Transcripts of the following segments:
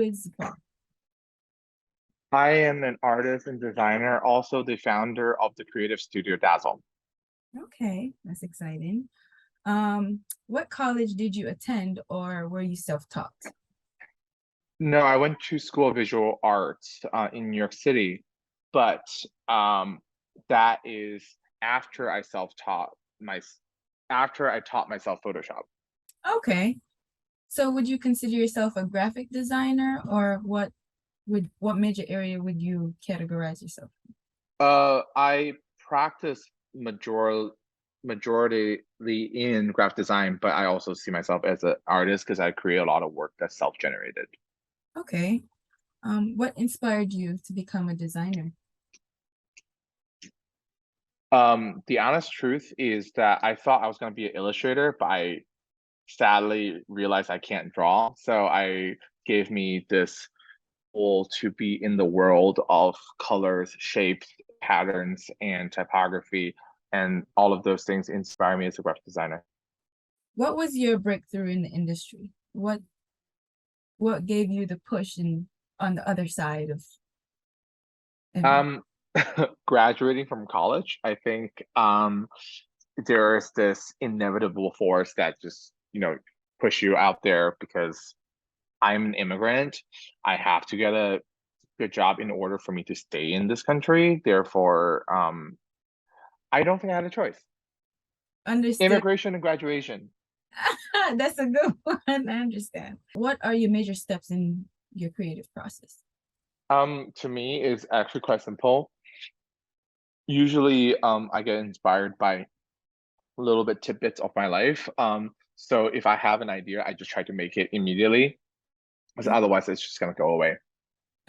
is Zipeng? I am an artist and designer, also the founder of the creative studio Dazzle. Okay, that's exciting. What college did you attend or were you self-taught? No, I went to School of Visual Arts in New York City, but that is after I self-taught my after I taught myself Photoshop. Okay. So would you consider yourself a graphic designer or what major area would you categorize yourself? I practice majority in graphic design, but I also see myself as an artist because I create a lot of work that's self-generated. Okay. What inspired you to become a designer? The honest truth is that I thought I was going to be an illustrator, but I sadly realized I can't draw. So I gave me this goal to be in the world of colors, shapes, patterns, and typography. And all of those things inspire me as a graphic designer. What was your breakthrough in the industry? What gave you the push on the other side of and Um, Graduating from college, I think there's this inevitable force that just, push you out there because I'm an immigrant. I have to get a good job in order for me to stay in this country. Therefore, I don't think I had a choice. understood? Immigration and graduation. That's a good one. I understand. What are your major steps in your creative process? To me, it's actually quite simple. Usually, I get inspired by a little bit tidbits of my life. So if I have an idea, I just try to make it immediately, because otherwise it's just gonna go away.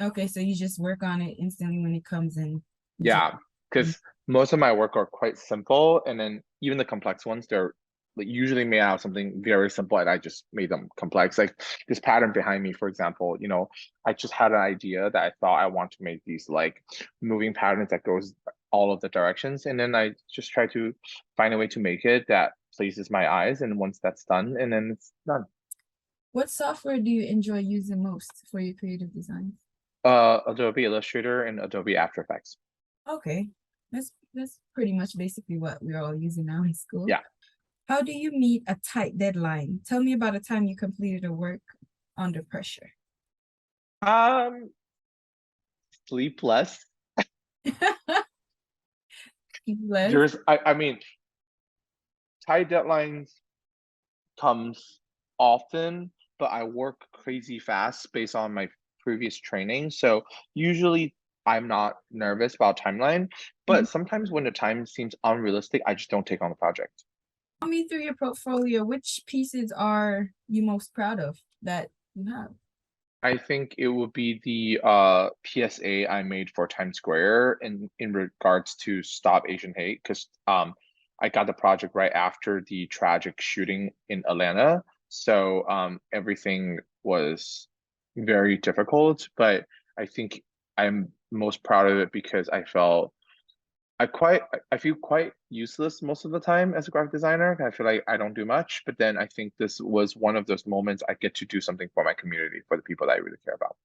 Okay, so you just work on it instantly when it comes in. You just Yeah, because most of my work are quite simple, and then even the complex ones, they're like usually made out of something very simple, and I just made them complex. Like this pattern behind me, for example, I just had an idea that I thought I want to make these like moving patterns that goes all of the directions, and then I just try to find a way to make it that pleases my eyes, and once that's done, and then it's done. What software do you enjoy using most for your creative designs? Adobe Illustrator and Adobe After Effects. Okay, that's pretty much basically what we're all using now in school. Yeah. How do you meet a tight deadline? Tell me about a time you completed a work under pressure. Um, Sleep less. Less. I mean, tight deadlines comes often, but I work crazy fast based on my previous training. So usually I'm not nervous about timeline, Mhm. but sometimes when the time seems unrealistic, I just don't take on the project. Tell me through your portfolio, which pieces are you most proud of that you have? I think it would be the PSA I made for Times Square in regards to Stop Asian Hate, because I got the project right after the tragic shooting in Atlanta. So everything was very difficult, but I think I'm most proud of it because I feel quite useless most of the time as a graphic designer. I feel like I don't do much, but then I think this was one of those moments I get to do something for my community, for the people that I really care about.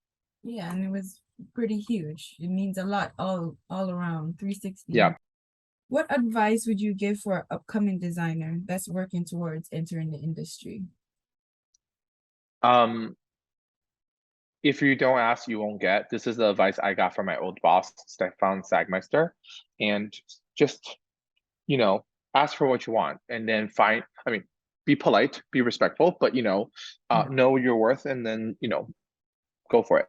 Yeah, and it was pretty huge. It means a lot all around 360. Yeah. What advice would you give for an upcoming designer that's working towards entering the industry? Um, if you don't ask, you won't get. This is the advice I got from my old boss, Stefan Sagmeister. And just, you know, ask for what you want and then be polite, be respectful, but know your worth and then, go for it.